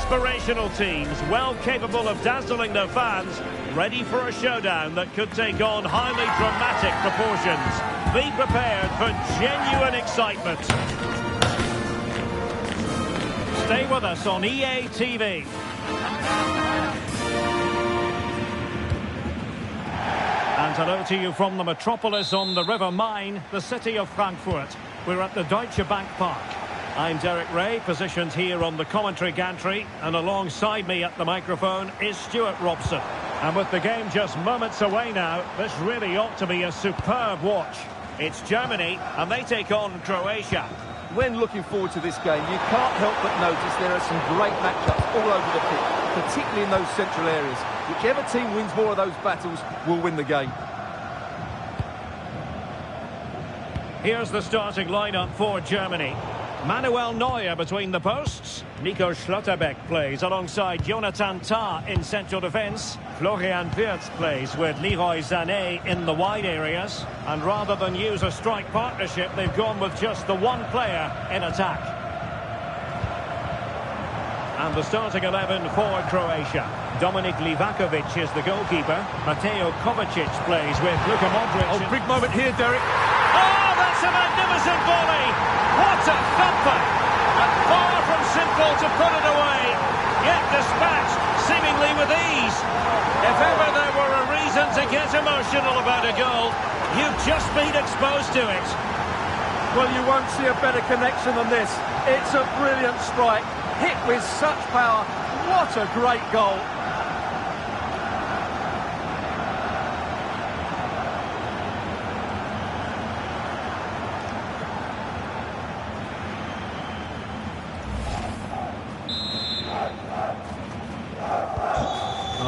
aspirational teams, well capable of dazzling their fans, ready for a showdown that could take on highly dramatic proportions. Be prepared for genuine excitement. Stay with us on EA TV. And hello to you from the metropolis on the River Main, the city of Frankfurt. We're at the Deutsche Bank Park. I'm Derek Ray, positioned here on the commentary gantry, and alongside me at the microphone is Stuart Robson. And with the game just moments away now, this really ought to be a superb watch. It's Germany, and they take on Croatia. When looking forward to this game, you can't help but notice there are some great matchups all over the pitch, particularly in those central areas. Whichever team wins more of those battles will win the game. Here's the starting lineup for Germany. Manuel Neuer between the posts. Nico Schlotterbeck plays alongside Jonathan Tah in central defence. Florian Wirtz plays with Leroy Sané in the wide areas. And rather than use a strike partnership, they've gone with just the one player in attack. And the starting 11 for Croatia. Dominik Livakovic is the goalkeeper. Mateo Kovacic plays with Luka Modric. Oh, big moment here, Derek. Oh, that's a magnificent volley! What a thumper! And far from simple to put it away, yet dispatched seemingly with ease. If ever there were a reason to get emotional about a goal, you've just been exposed to it. Well, you won't see a better connection than this. It's a brilliant strike, hit with such power. What a great goal.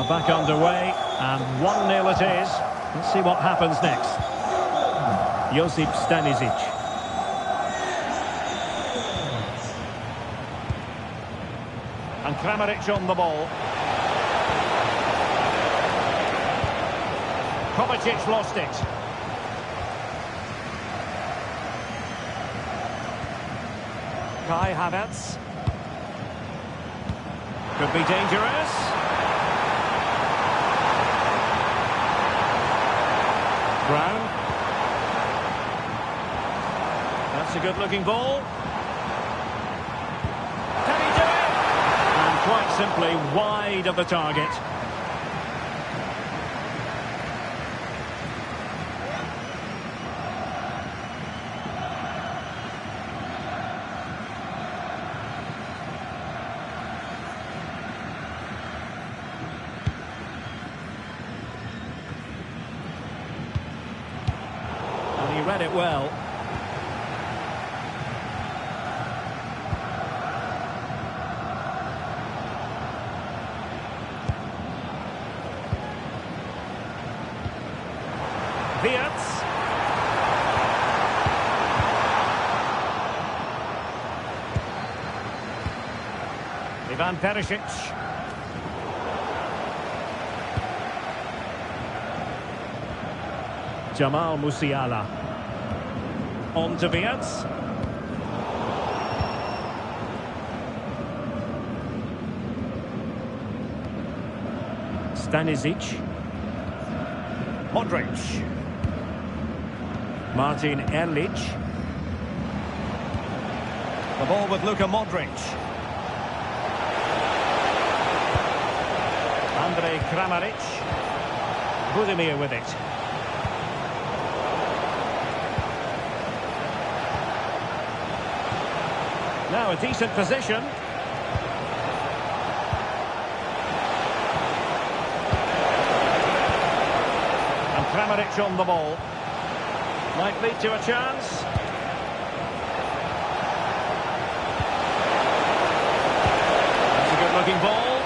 Back underway, and 1-0 it is. Let's see what happens next. Josip Stanisic. And Kramaric on the ball. Kovacic lost it. Kai Havertz. Could be dangerous. Brown. That's a good-looking ball. Can he do it? And quite simply wide of the target. Read it well. Wirtz. Ivan Perisic. Jamal Musiala. On to Wirtz. Stanisic. Modric. Martin Erlich. The ball with Luka Modric. Andrej Kramaric. Budimir with it. Now a decent position. And Kramaric on the ball. Might lead to a chance. That's a good-looking ball.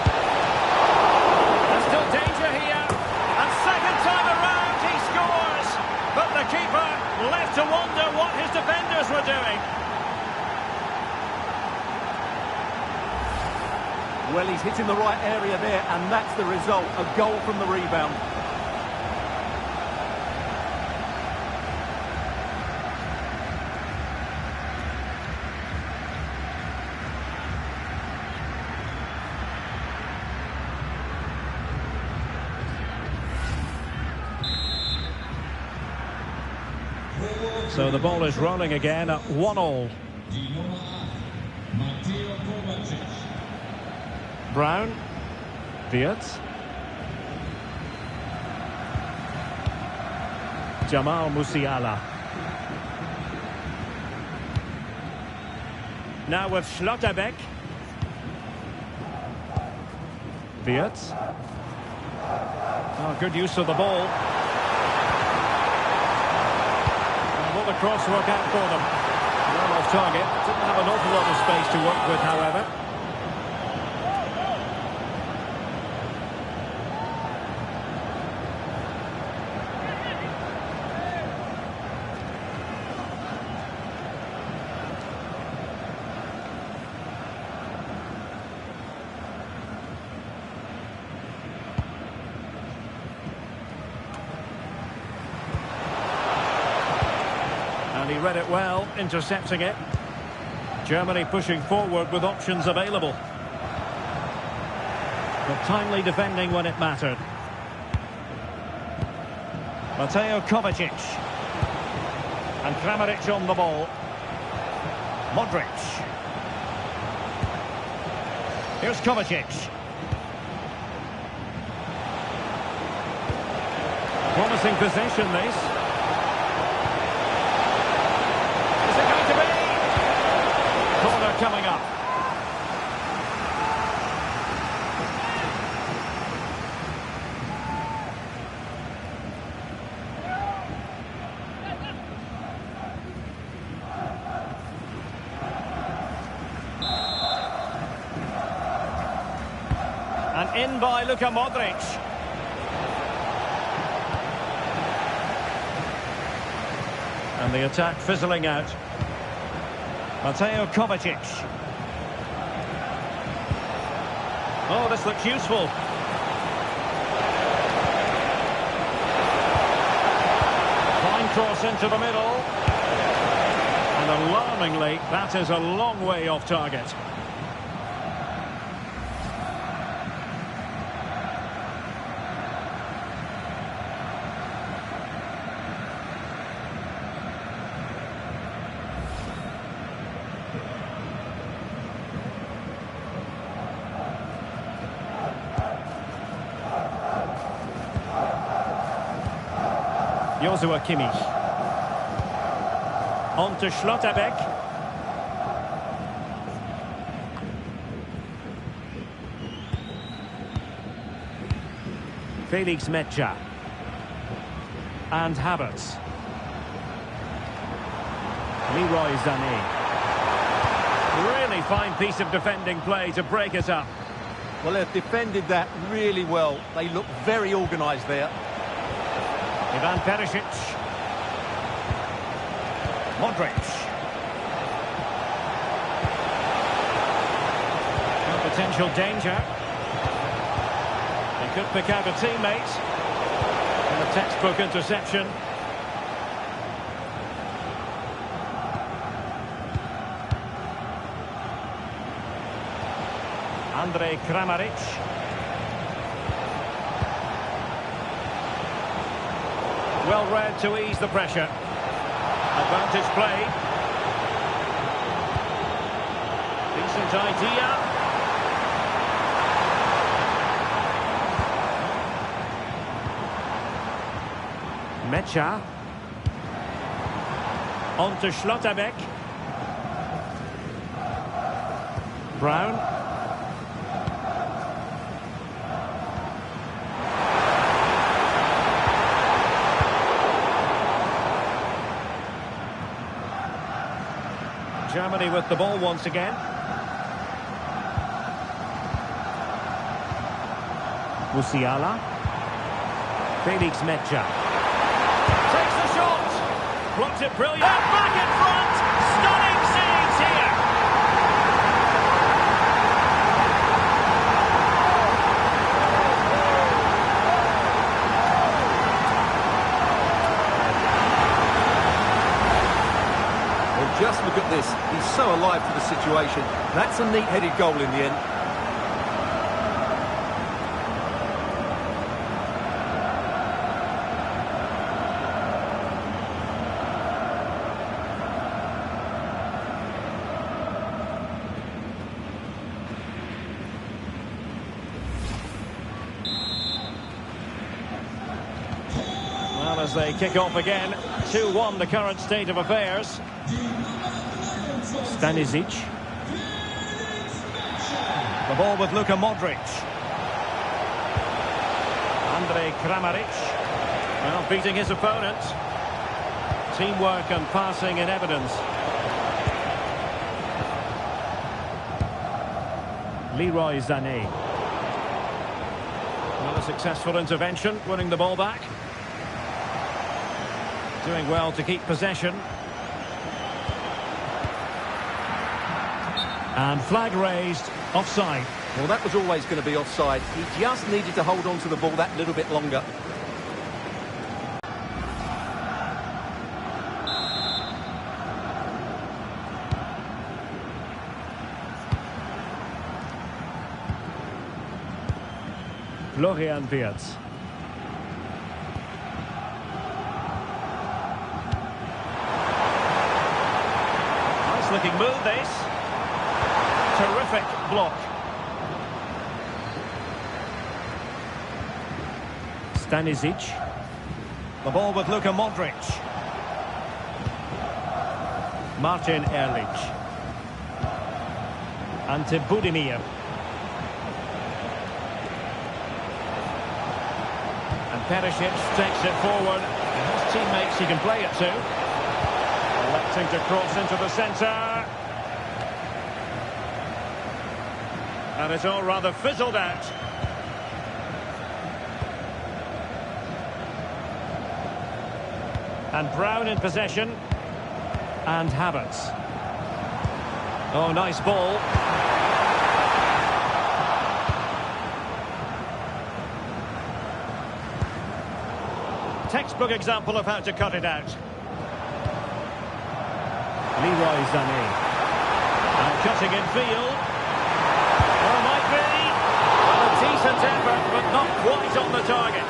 There's still danger here. And second time around he scores. But the keeper left to wonder what his defenders were doing. Well, he's hitting the right area there, and that's the result, a goal from the rebound. So the ball is rolling again at 1-1. Brown. Diaz. Jamal Musiala. Now with Schlotterbeck. Diaz. Oh, good use of the ball. And will the cross work out for them? Well off target. Didn't have an awful lot of space to work with, however. He read it well, intercepting it. Germany pushing forward with options available. But timely defending when it mattered. Mateo Kovacic. And Kramaric on the ball. Modric. Here's Kovacic. Promising possession, this. Corner coming up. And in by Luka Modric. And the attack fizzling out. Mateo Kovacic. Oh, this looks useful. Fine cross into the middle. And alarmingly, that is a long way off target. Joshua Kimmich. On to Schlotterbeck. Felix Metscher. And Havertz. Leroy Sané. Really fine piece of defending play to break it up. Well, they've defended that really well. They look very organised there. Ivan Perisic. Modric. No potential danger. They could pick out a teammate. And a textbook interception. Andrej Kramaric. Well read to ease the pressure. Advantage play. Decent idea. Metscher. On to Schlotterbeck. Brown. Germany with the ball once again. Musiala. Felix Metscher. Takes the shot. Blocks it brilliant. Back in front. Stunning scenes here. Just look at this. He's so alive to the situation. That's a neat-headed goal in the end. as they kick off again. 2-1 the current state of affairs. Stanisic. The ball with Luka Modric. Andrej Kramaric. Well, beating his opponent. Teamwork and passing in evidence. Leroy Sané. Another successful intervention, winning the ball back. Doing well to keep possession. And flag raised, offside. Well, that was always going to be offside. He just needed to hold on to the ball that little bit longer. Florian Wirtz. Nice looking move this. Terrific block. Stanisic. The ball with Luka Modric. Martin Ehrlich. Ante Budimir. And Perisic takes it forward. And his teammates he can play it to. Electing to cross into the centre. And it's all rather fizzled out. And Brown in possession. And Havertz. Oh, nice ball. Textbook example of how to cut it out. Leroy Sané. And cutting in field. Oh, might be. Well, a decent effort, but not quite on the target.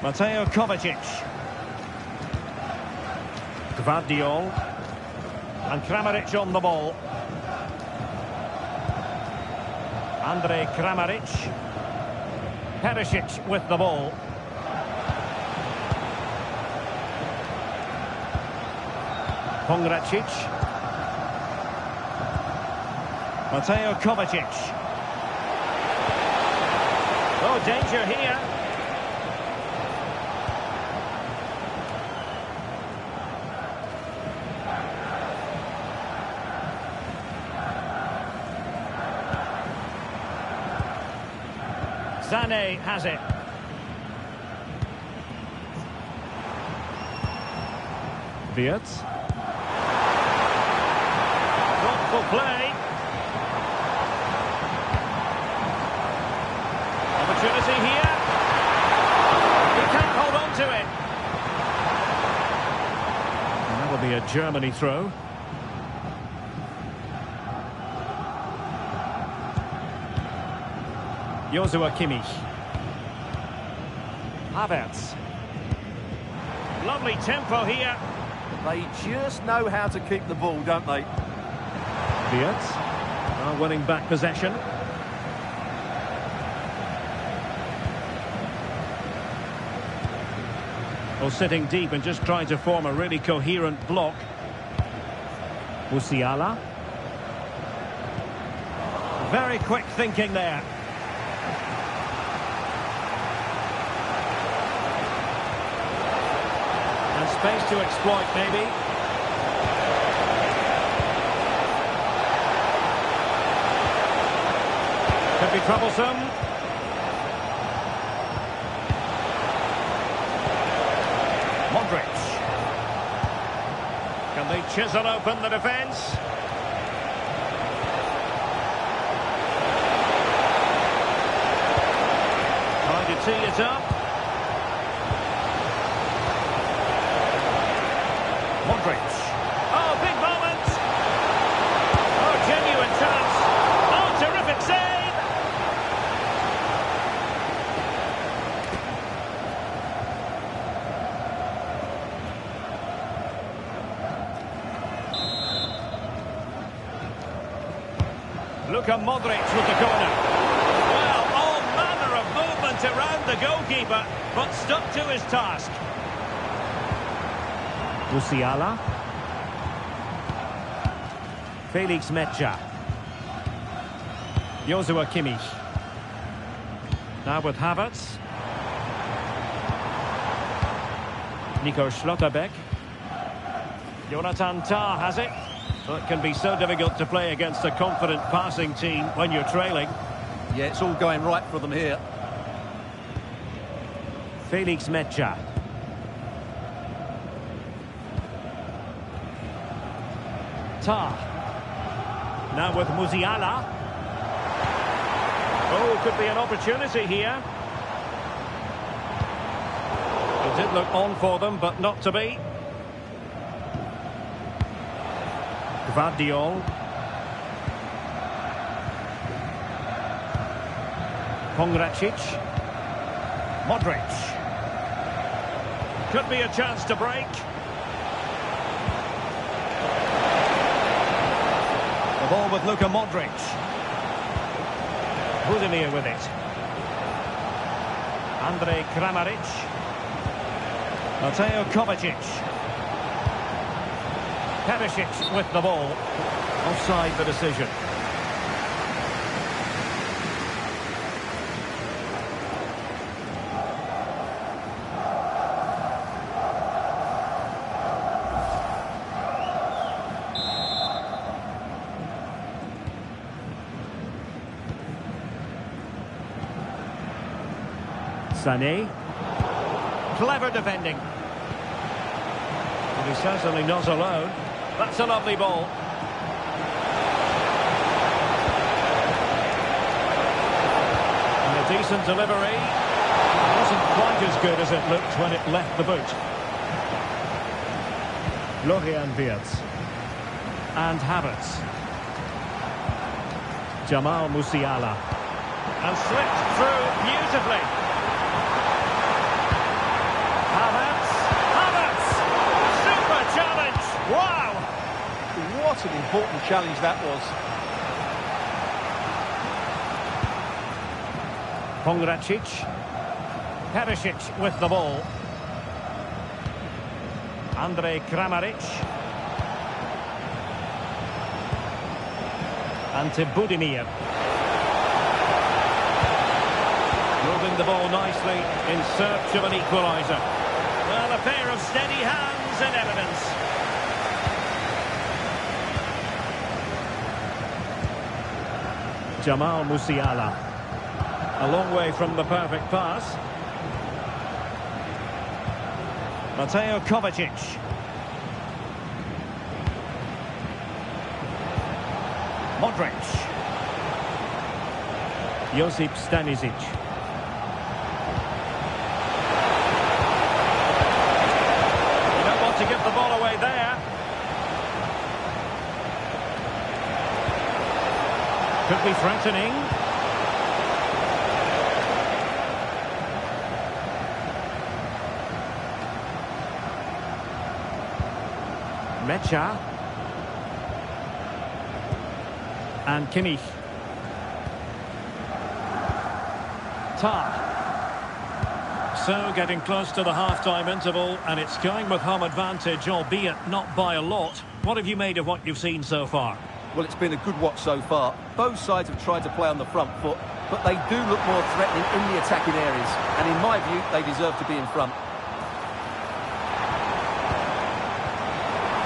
Mateo Kovacic. Gvardiol. And Kramaric on the ball. Andrej Kramaric. Perisic with the ball. Pongracic. Mateo Kovacic. Oh, danger here. Sané has it. Wirtz. Thoughtful play. Opportunity here. He can't hold on to it. And that'll be a Germany throw. Joshua Kimmich. Havertz. Lovely tempo here. They just know how to keep the ball, don't they? Wirtz are winning back possession. Well, sitting deep and just trying to form a really coherent block. Musiala. Very quick thinking there. Space to exploit, maybe. Could be troublesome. Modric. Can they chisel open the defence? Trying to tee it up. Modric. Oh, big moment. Oh, genuine chance. Oh, terrific save. Luka Modric with the corner. Well, all manner of movement around the goalkeeper, but stuck to his task. Musiala. Felix Metja. Joshua Kimmich. Now with Havertz. Nico Schlotterbeck. Jonathan Tah has it. Well, it can be so difficult to play against a confident passing team when you're trailing. Yeah, it's all going right for them here. Felix Metja. Tah. Now with Musiala. Oh, could be an opportunity here. It did look on for them, but not to be. Gvardiol. Pongracic. Modric. Could be a chance to break. The ball with Luka Modric. Budimir with it. Andrej Kramaric. Mateo Kovacic. Perisic with the ball. Offside the decision. Sané. Clever defending. And he's certainly not alone. That's a lovely ball. And a decent delivery. It wasn't quite as good as it looked when it left the boot. Florian Wirtz. And Havertz. Jamal Musiala. And slipped through beautifully. Havertz! Super challenge! Wow! What an important challenge that was. Pongracic. Perisic with the ball. Andrej Kramaric. And to Budimir. Moving the ball nicely in search of an equaliser. Well, a pair of steady hands in evidence. Jamal Musiala. A long way from the perfect pass. Mateo Kovacic. Modric. Josip Stanisic. You don't want to give the ball away there. Could be threatening. Metja. And Kimmich. Tah. So getting close to the half-time interval, and it's going with home advantage, albeit not by a lot. What have you made of what you've seen so far? Well, it's been a good watch so far. Both sides have tried to play on the front foot, but they do look more threatening in the attacking areas. And in my view, they deserve to be in front.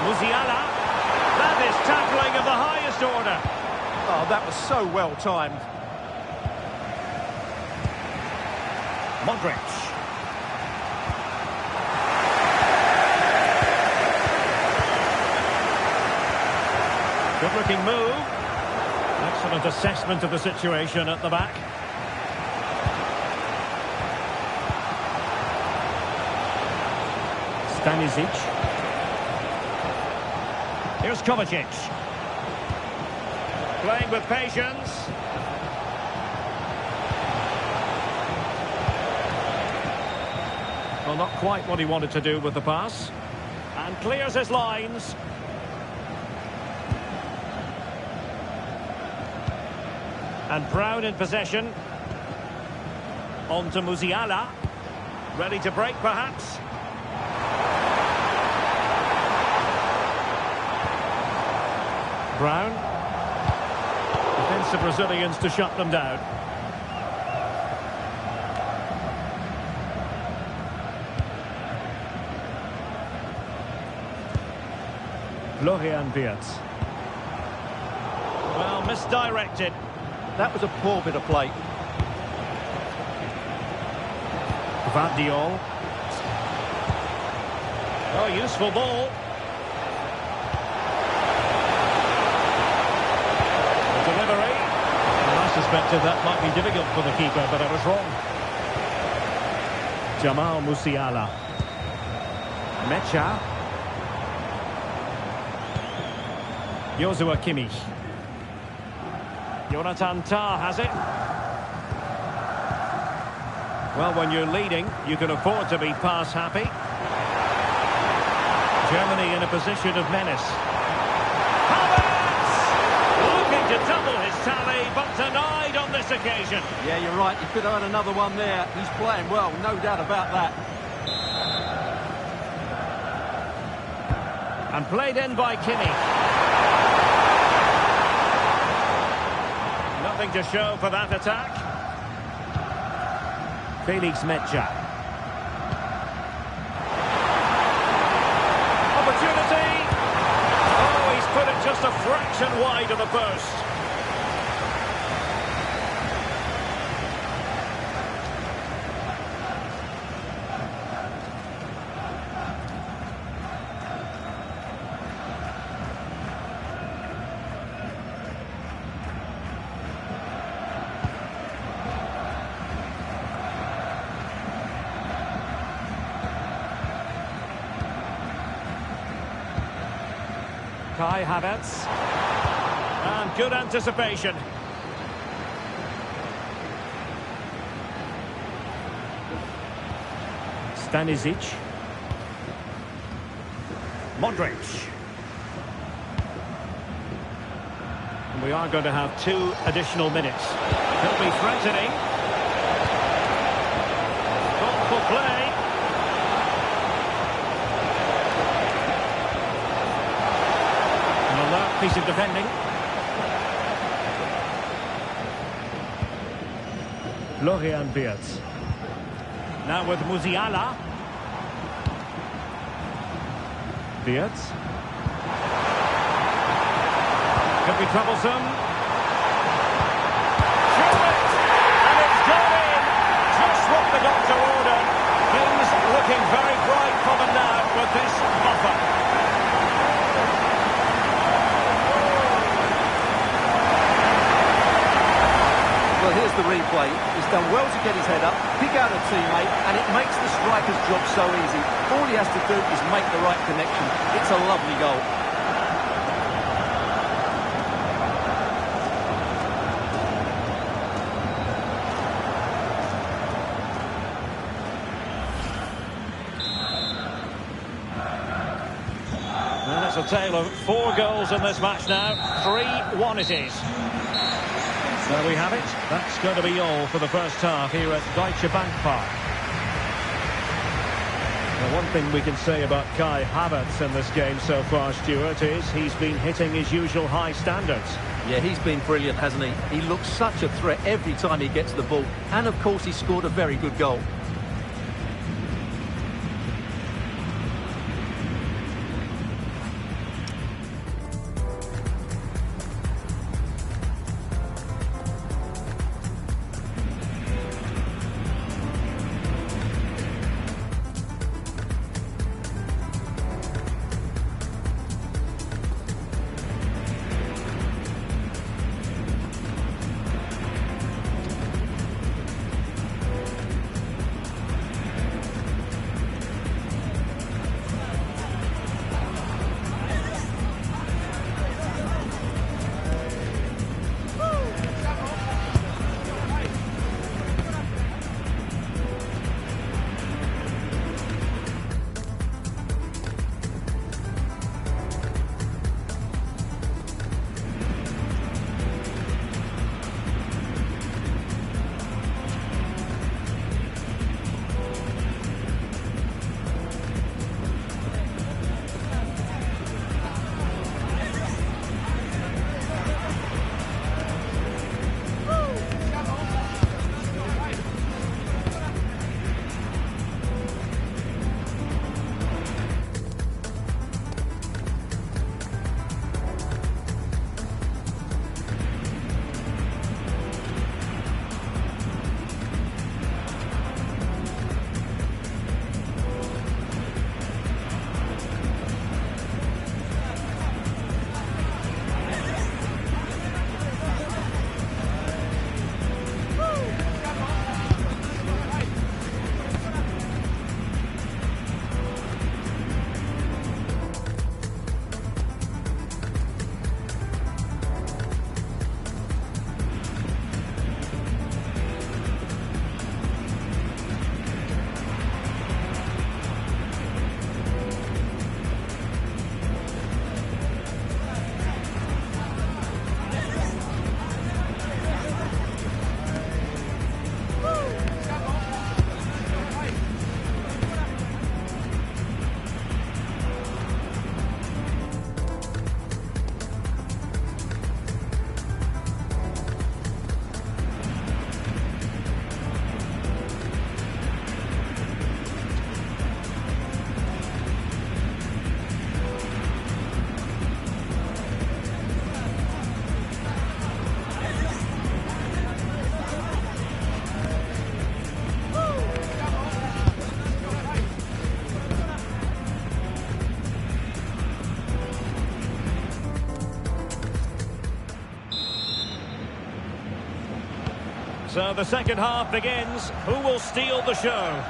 Musiala. That is tackling of the highest order. Oh, that was so well timed. Modric. Good-looking move. Excellent assessment of the situation at the back. Stanisic. Here's Kovacic. Playing with patience. Well, not quite what he wanted to do with the pass. And clears his lines. And Brown in possession. On to Musiala. Ready to break, perhaps. Brown. Defensive Brazilians to shut them down. Florian Wirtz. Well, misdirected. That was a poor bit of play. Gvardiol. Oh, useful ball. The delivery. Well, I suspected that might be difficult for the keeper, but I was wrong. Jamal Musiala. Mecha. Joshua Kimmich. Jonathan Tah has it. Well, when you're leading, you can afford to be pass happy. Germany in a position of menace. Havertz! Looking to double his tally, but denied on this occasion. Yeah, you're right. He could have had another one there. He's playing well, no doubt about that. And played in by Kimmich. Nothing to show for that attack. Felix Mecha. Opportunity. Oh, he's put it just a fraction wide of the post. Kai Havertz. And good anticipation. Stanisic. Modric. And we are going to have 2 additional minutes. He'll be threatening. Thoughtful play. Piece of defending. Florian Wirtz. Now with Musiala. Wirtz. Could be troublesome. Shoot it! And it's gone in! Just what the doctor ordered. Things looking very bright for them now with this buffer. Well, here's the replay. He's done well to get his head up, pick out a teammate, and it makes the striker's job so easy. All he has to do is make the right connection. It's a lovely goal. And it's a tale of 4 goals in this match now. 3-1 it is. There we have it. That's going to be all for the first half here at Deutsche Bank Park. Now, one thing we can say about Kai Havertz in this game so far, Stuart, is he's been hitting his usual high standards. Yeah, he's been brilliant, hasn't he? He looks such a threat every time he gets the ball. And, of course, he scored a very good goal. So the second half begins. Who will steal the show?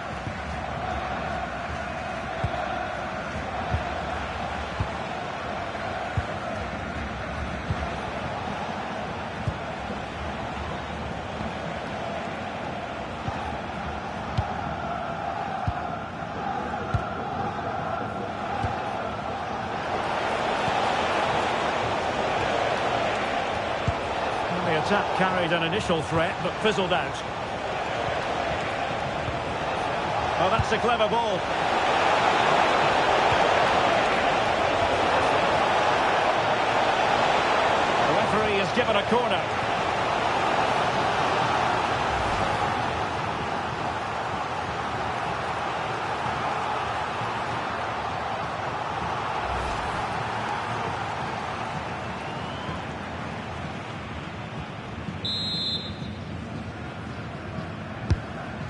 The attack carried an initial threat, but fizzled out. Oh, that's a clever ball. The referee has given a corner.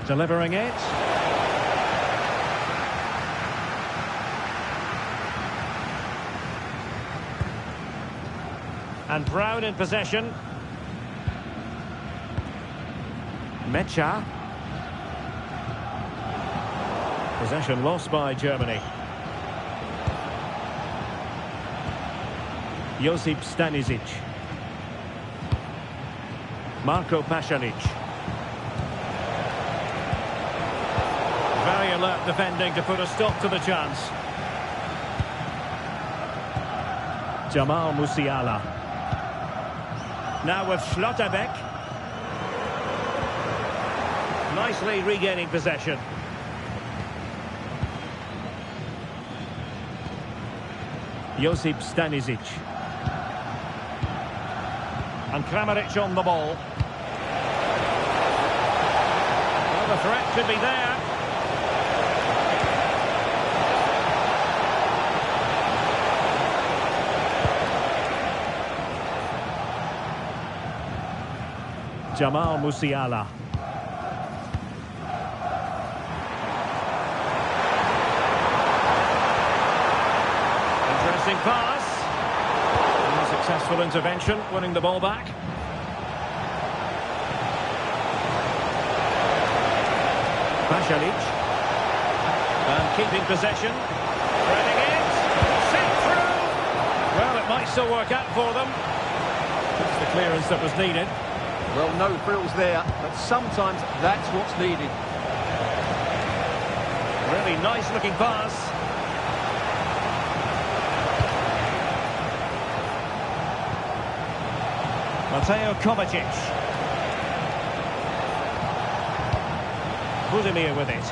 Delivering it. And Brown in possession. Mecha. Possession lost by Germany. Josip Stanisic. Marko Pasalic. Very alert defending to put a stop to the chance. Jamal Musiala. Now with Schlotterbeck. Nicely regaining possession. Josip Stanisic. And Kramaric on the ball. Well, the threat could be there. Jamal Musiala. Interesting pass. Successful intervention, winning the ball back. Pasalic. And keeping possession. Threading it. Sent through. Well, it might still work out for them. That's the clearance that was needed. Well, no frills there, but sometimes that's what's needed. Really nice-looking pass. Mateo Kovacic. Budimir with it.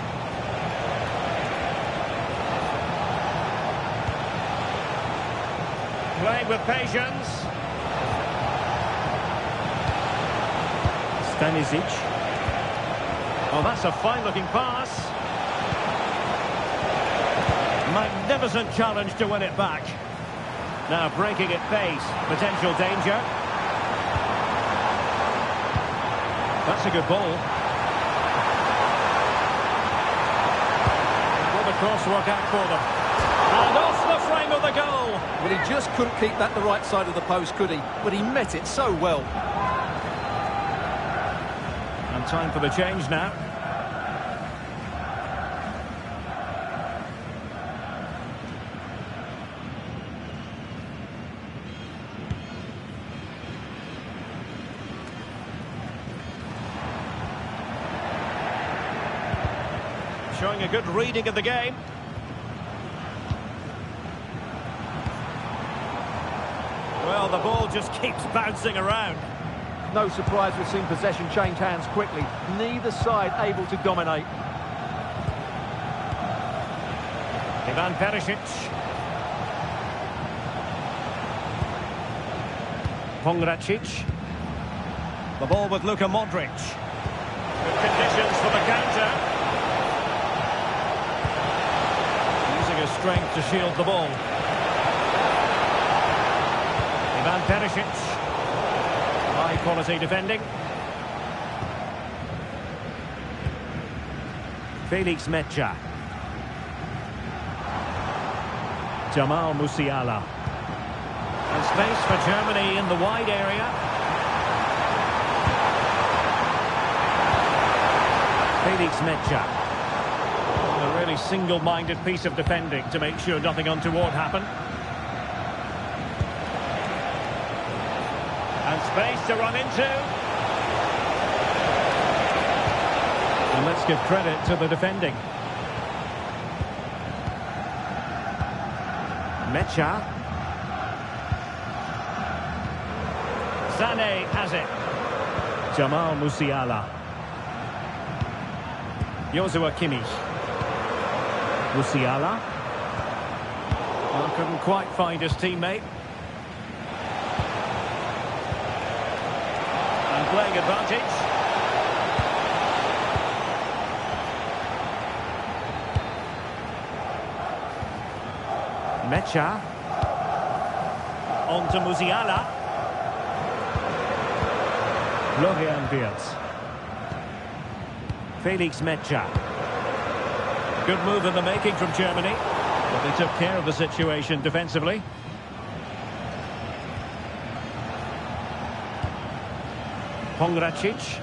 Playing with patience. Stanisic. Oh, that's a fine-looking pass. Magnificent challenge to win it back. Now breaking at pace. Potential danger. That's a good ball. Will the cross work out for them? And off the frame of the goal. Well, he just couldn't keep that the right side of the post, could he? But he met it so well. And time for the change now. Showing a good reading of the game. Well, the ball just keeps bouncing around. No surprise we've seen possession change hands quickly. Neither side able to dominate. Ivan Perisic. Pongracic. The ball with Luka Modric. Good conditions for the counter. Using his strength to shield the ball. Ivan Perisic. High quality defending. Felix Mecha. Jamal Musiala. And space for Germany in the wide area. Felix Mecha. A really single-minded piece of defending to make sure nothing untoward happened. And space to run into. And let's give credit to the defending. Mecha. Sané has it. Jamal Musiala. Joshua Kimmich. Musiala. Well, couldn't quite find his teammate. And playing advantage. Mecha. On to Musiala. Florian Wirtz. Felix Mecha. Good move in the making from Germany, but they took care of the situation defensively. Pongracic.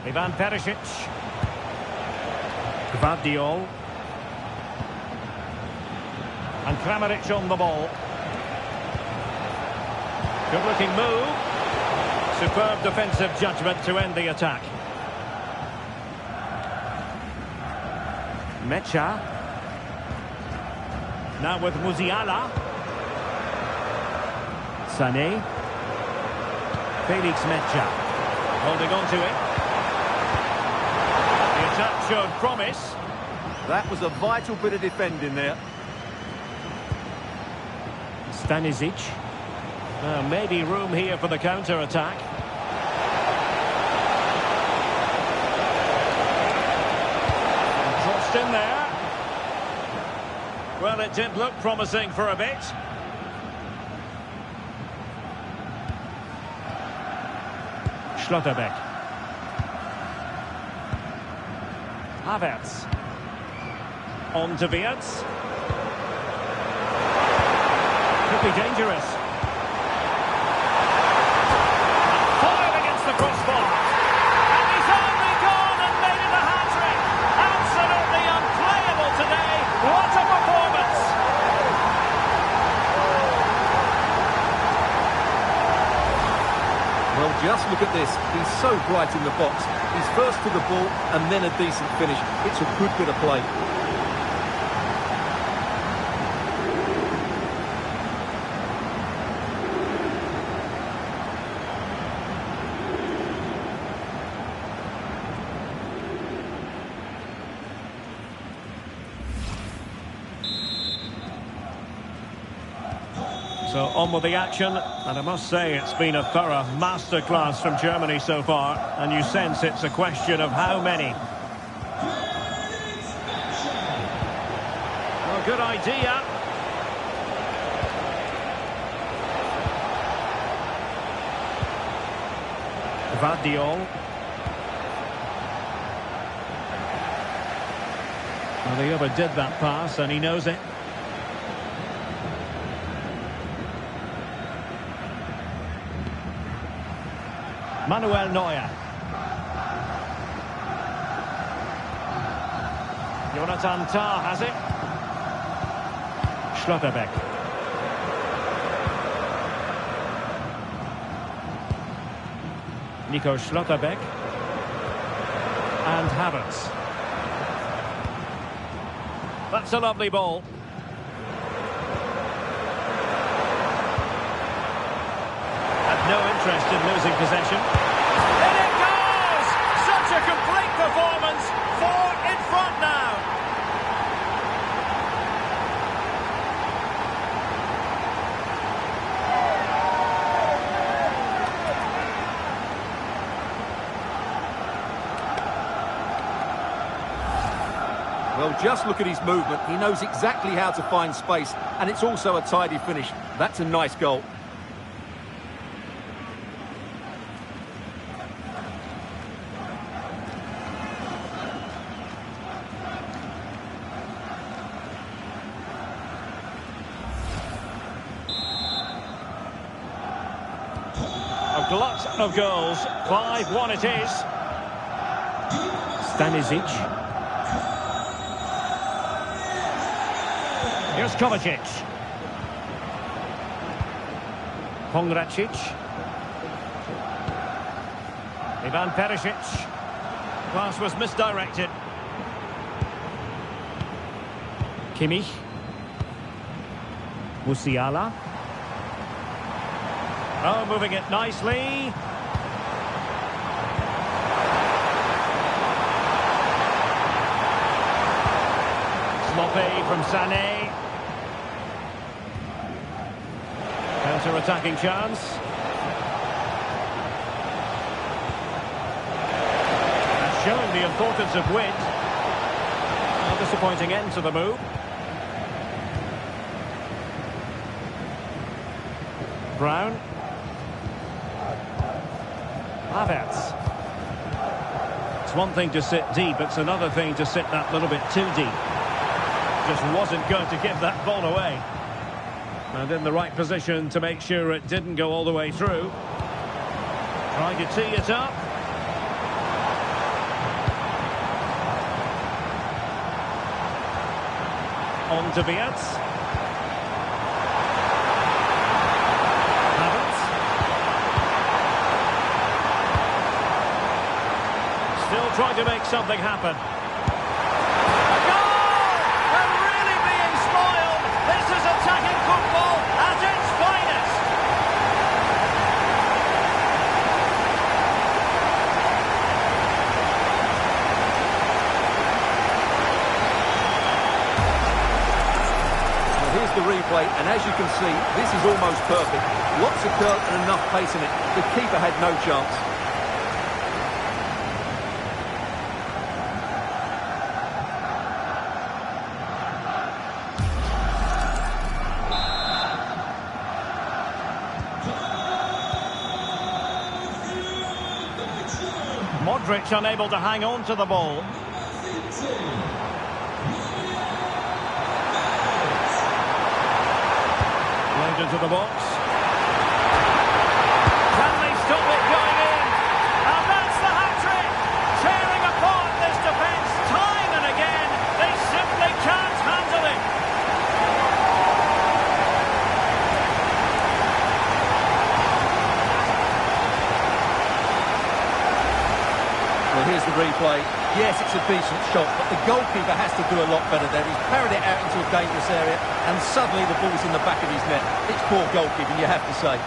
Ivan Perisic. Gvardiol. And Kramaric on the ball. Good looking move. Superb defensive judgment to end the attack. Mecha. Now with Musiala. Sané. Felix Mecha. Holding on to it. The attack showed promise. That was a vital bit of defending there. Stanisic. Maybe room here for the counter-attack. Crossed in there. Well, it did look promising for a bit. Schlotterbeck. Havertz. On to Wirtz. Could be dangerous. Fired against the crossbar. And he's only gone and made it a hat-trick. Absolutely unplayable today. What a performance. Well, just look at this. He's so bright in the box. He's first to the ball and then a decent finish. It's a good bit of play. So on with the action, and I must say it's been a thorough masterclass from Germany so far, and you sense it's a question of how many. Well, good idea. Gvardiol. Well, he overdid that pass, and he knows it. Manuel Neuer. Jonathan Tah has it. Schlotterbeck. Nico Schlotterbeck. And Havertz. That's a lovely ball. No interest in losing possession. In it goes! Such a complete performance. 4 in front now. Well, just look at his movement. He knows exactly how to find space, and it's also a tidy finish. That's a nice goal. A A glut of goals. 5-1 it is. Stanisic. Here's Kovacic. Pongracic. Ivan Perisic. Pass was misdirected. Kimmich. Musiala. Oh, moving it nicely. Sloppy from Sané. Counter-attacking chance. And showing the importance of wit. A disappointing end to the move. Brown. Havertz. It's one thing to sit deep, it's another thing to sit that little bit too deep. Just wasn't going to give that ball away. And in the right position to make sure it didn't go all the way through. Trying to tee it up. On to Wirtz. Havertz. Still trying to make something happen. A goal! And really being spoiled. This is attacking football at its finest. Well, here's the replay, and as you can see, this is almost perfect. Lots of curl and enough pace in it. The keeper had no chance. Modric unable to hang on to the ball. Played into the box. Can they stop it going in? And that's the hat-trick! Tearing apart this defence time and again. They simply can't handle it. Well, here's the replay. Yes, it's a decent shot, but the goalkeeper has to do a lot better there. He's parried it out into a dangerous area, and suddenly the ball's in the back of his net. It's poor goalkeeping, you have to say.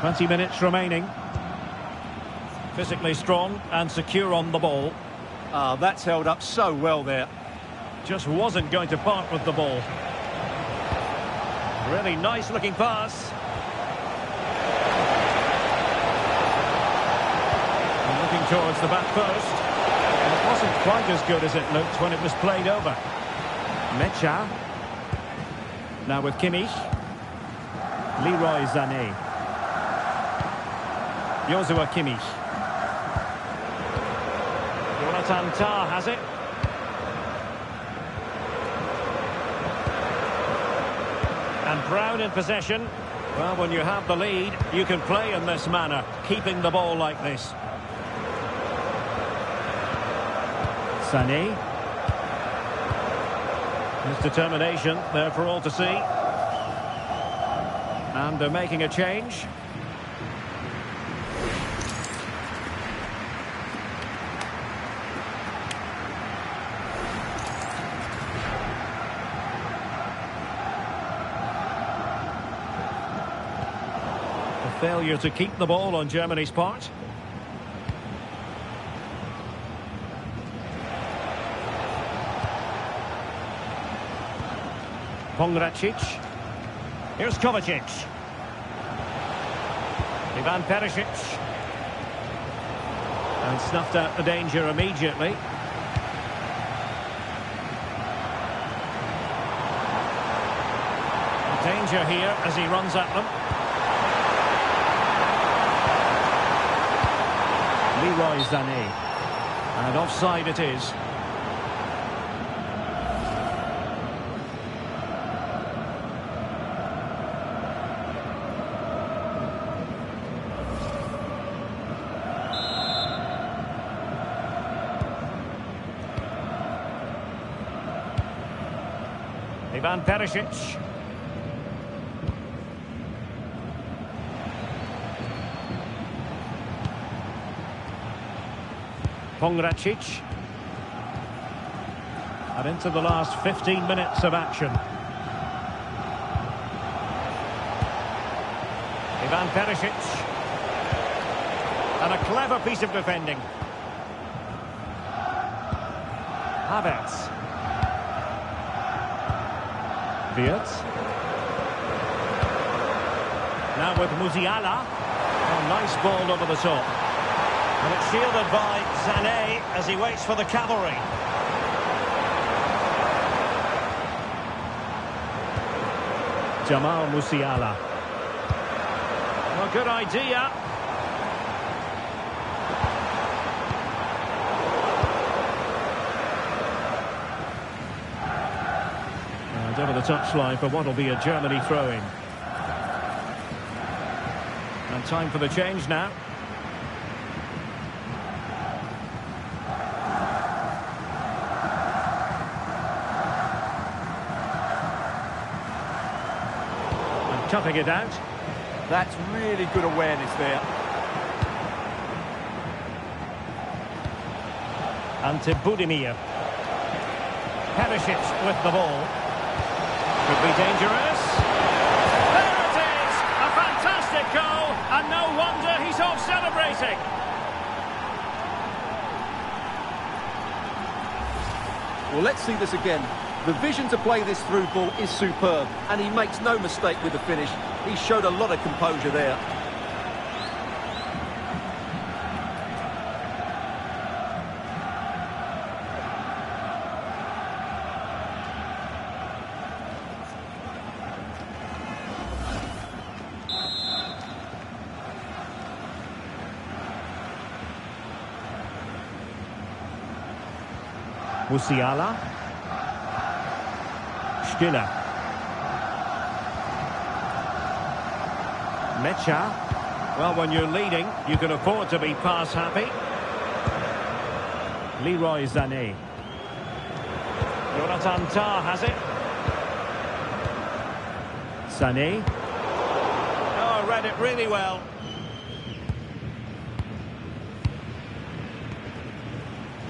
"20 minutes remaining. Physically strong and secure on the ball. Ah, that's held up so well there. Just wasn't going to part with the ball. Really nice looking pass. And looking towards the back post. It wasn't quite as good as it looked when it was played over. Mecha. Now with Kimmich. Leroy Sané. Joshua Kimmich. Jonathan Tah has it. And Brown in possession. Well, when you have the lead, you can play in this manner, keeping the ball like this. Sané. His determination there for all to see. And they're making a change. Failure to keep the ball on Germany's part. Pongracic. Here's Kovacic. Ivan Perisic. And snuffed out the danger immediately. Danger here as he runs at them. Leroy Sané. And offside it is. Ivan Perisic. Pongracic. And into the last 15 minutes of action. Ivan Perisic. And a clever piece of defending. Havertz. Wirtz. Now with Musiala. Oh, nice ball over the top. And it's shielded by Sané as he waits for the cavalry. Jamal Musiala. Well, good idea. And over the touchline for what will be a Germany throw-in. And time for the change now. Toughing it out. That's really good awareness there. Ante Budimir. Perisic with the ball. Could be dangerous. There it is! A fantastic goal, and no wonder he's off celebrating. Well, let's see this again. The vision to play this through ball is superb, and he makes no mistake with the finish. He showed a lot of composure there. Musiala. Stiller. Mecha. Well, when you're leading, you can afford to be pass happy. Leroy Sané. Jonathan Tah has it. Sané. Oh, read it really well.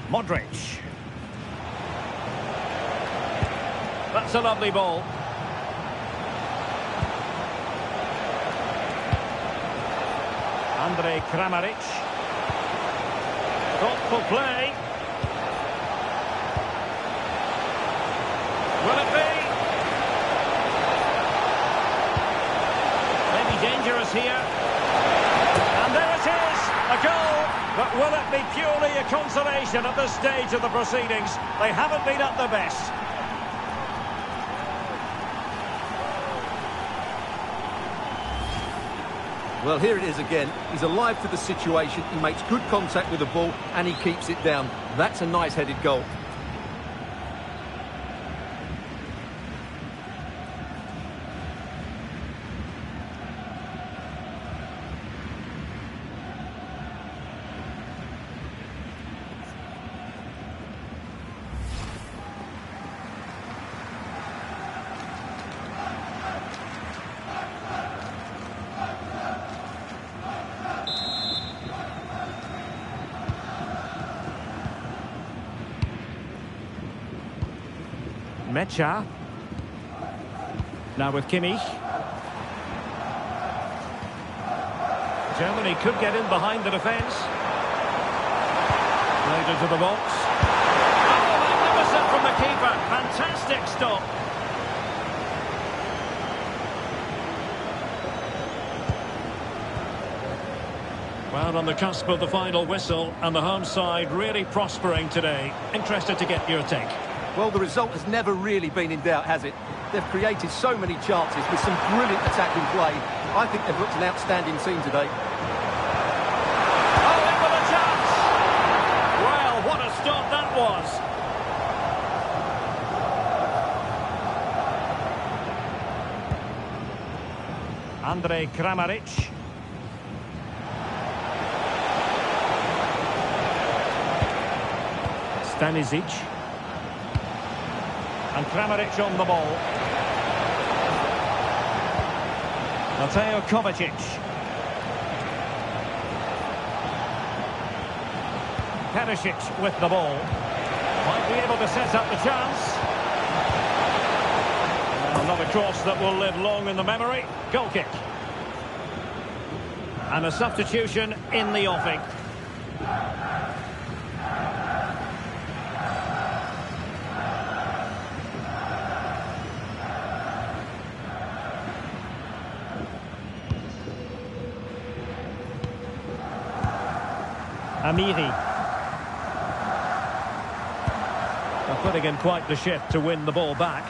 Modric. That's a lovely ball. Andrej Kramaric. Thoughtful play. Will it be? Maybe dangerous here. And there it is, a goal. But will it be purely a consolation at this stage of the proceedings? They haven't been at their best. Well, here it is again. He's alive to the situation. He makes good contact with the ball and he keeps it down. That's a nice headed goal. Mecha. Now with Kimmich. Germany could get in behind the defence. Played into the box. Oh, magnificent from the keeper. Fantastic stop. Well, on the cusp of the final whistle, and the home side really prospering today. Interested to get your take. Well, the result has never really been in doubt, has it? They've created so many chances with some brilliant attacking play. I think they've looked an outstanding team today. Oh, in with a chance! Andrej Kramaric. Stanisic. And Kramaric on the ball. Mateo Kovacic. Perisic with the ball. Might be able to set up the chance. Another cross that will live long in the memory. Goal kick. And a substitution in the offing. Amiri. They're putting in quite the shift to win the ball back.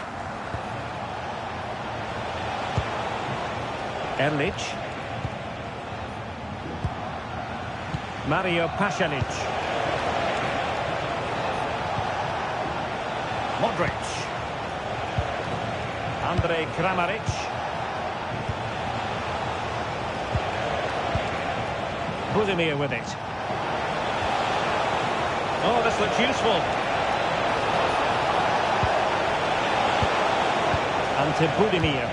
Erlich. Mario Pasalic. Modric. Andrej Kramaric. Budimir with it. Oh, this looks useful. Ante Budimir.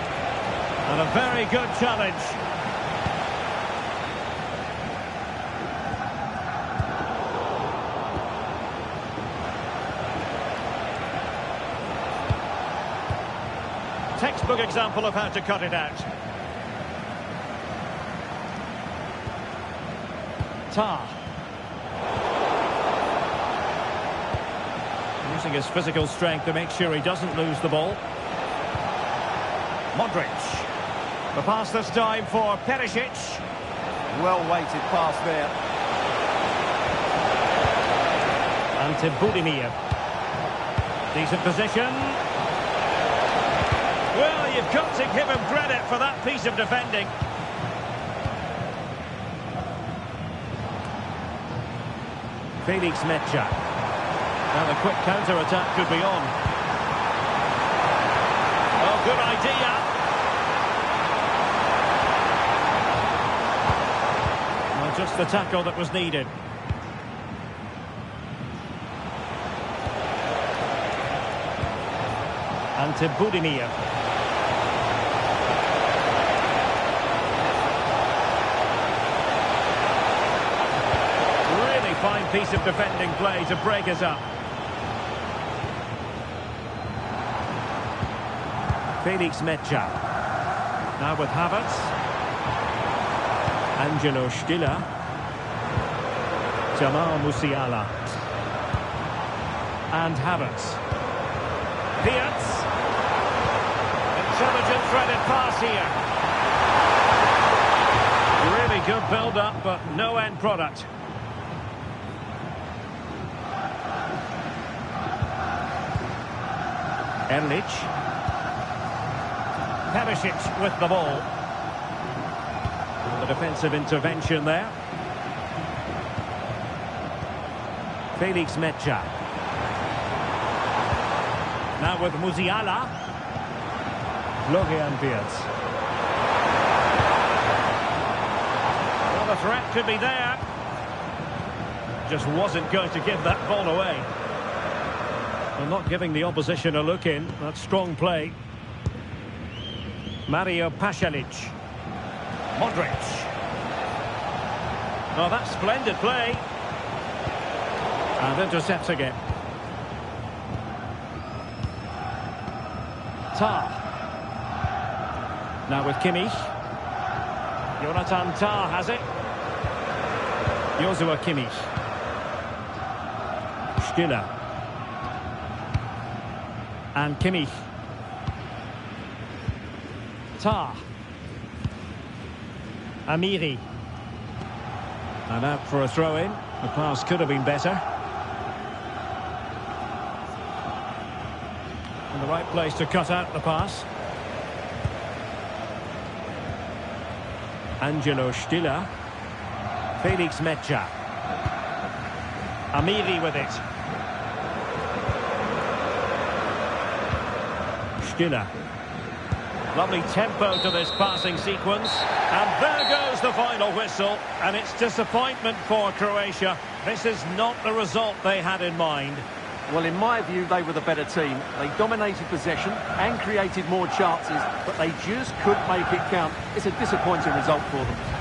And a very good challenge. Textbook example of how to cut it out. Tar. Using his physical strength to make sure he doesn't lose the ball. Modric. The pass this time for Perisic. Well-weighted pass there. Ante Budimir. Decent position. Well, you've got to give him credit for that piece of defending. Felix Mecha. Now the quick counter-attack could be on. Oh, good idea. Well, just the tackle that was needed. Ante Budimir. Really fine piece of defending play to break us up. Felix Mecha. Now with Havertz. Angelo Stiller. Jamal Musiala. And Havertz. Piatz. Intelligent threaded pass here. Really good build-up, but no end product. Erlich. Perisic with the ball. The defensive intervention there. Felix Mecha. Now with Musiala. Florian Wirtz. Well, the threat could be there. Just wasn't going to give that ball away. Well, not giving the opposition a look in. That's strong play. Mario Pasalic. Modric. Oh, that's splendid play. And intercepting it. Tar. Now with Kimmich. Jonathan Tah has it. Joshua Kimmich. Stiller. And Kimmich. Tah. Amiri. And out for a throw-in. The pass could have been better. In the right place to cut out the pass. Angelo Stiller. Felix Mecha. Amiri with it. Stiller. Lovely tempo to this passing sequence. And there goes the final whistle. And it's disappointment for Croatia. This is not the result they had in mind. Well, in my view, they were the better team. They dominated possession and created more chances, but they just couldn't make it count. It's a disappointing result for them.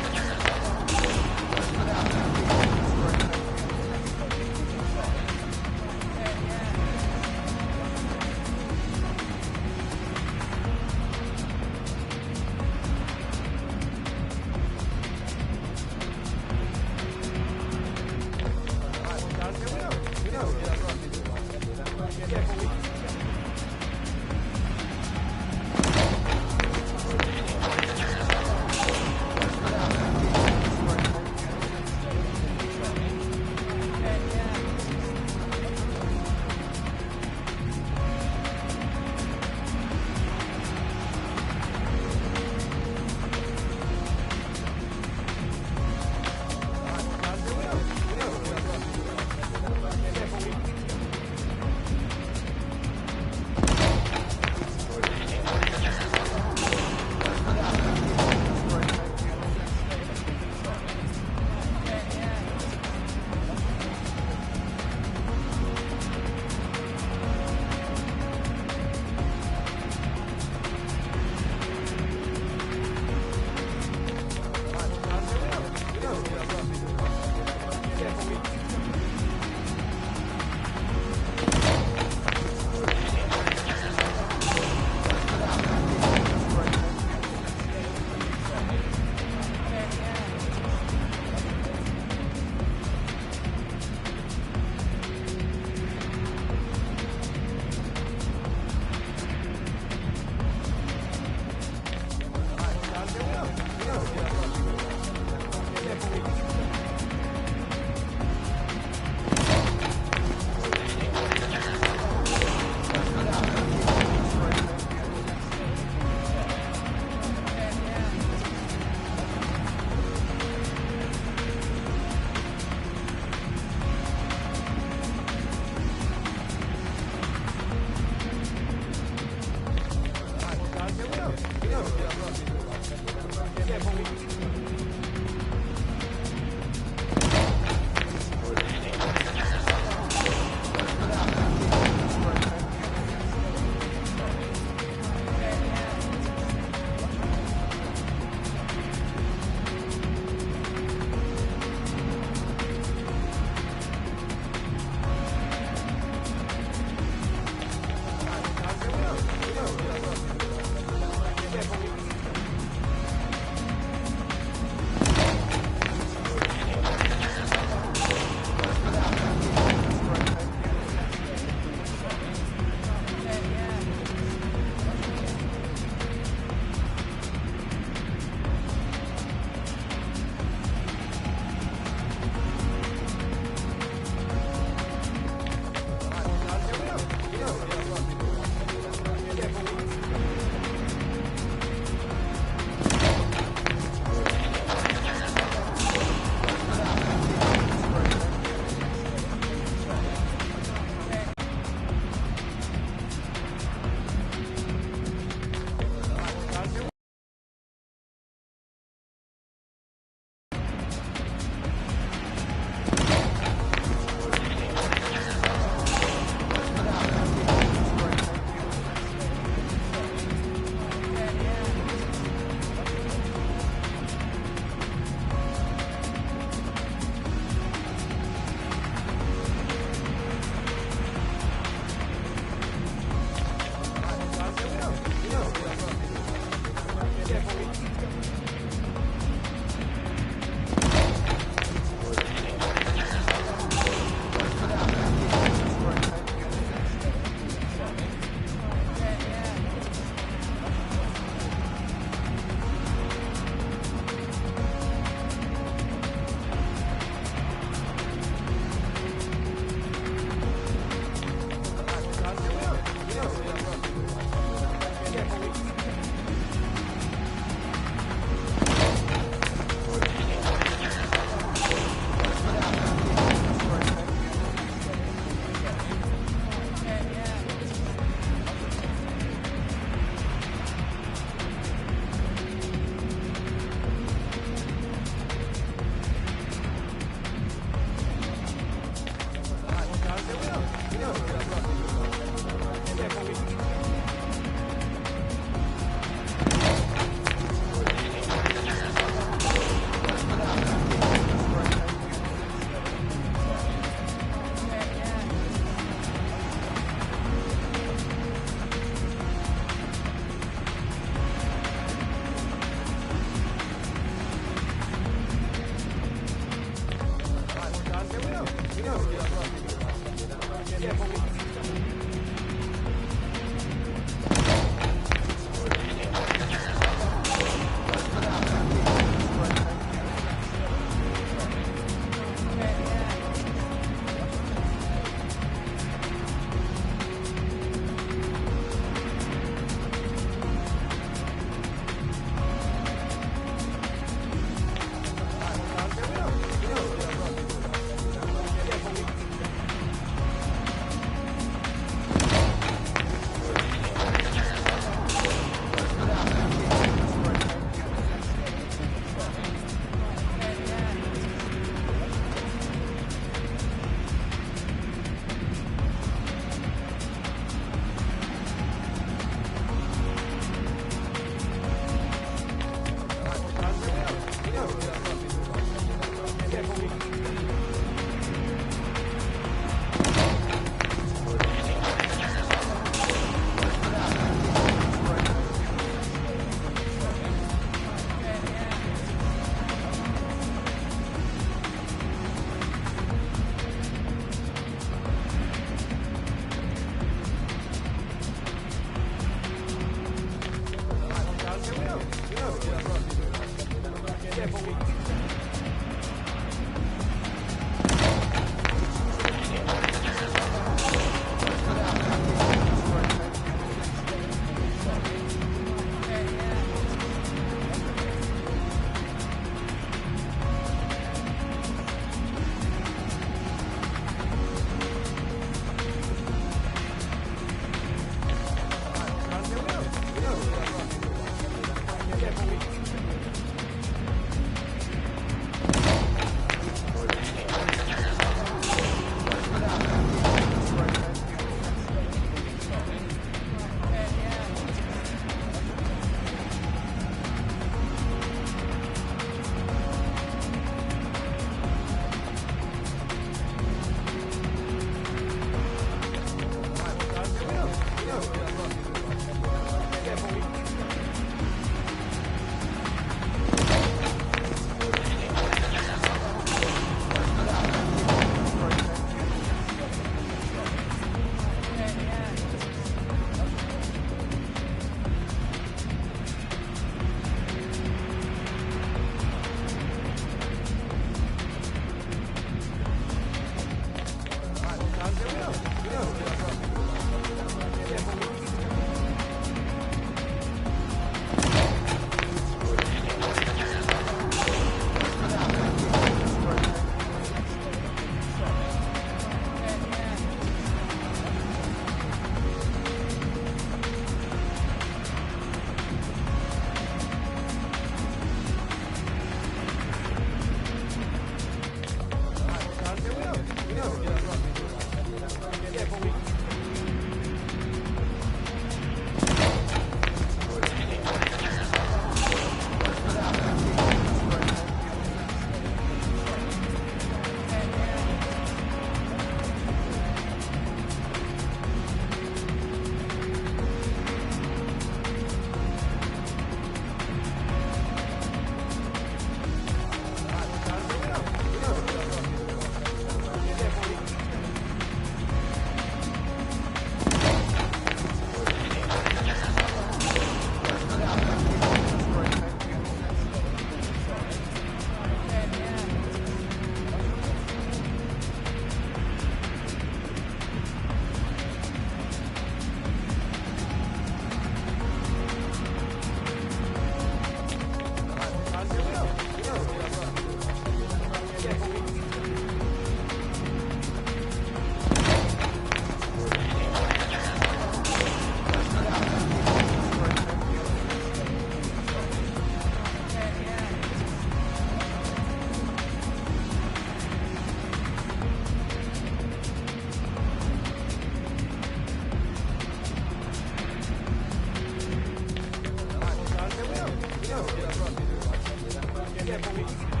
Yeah,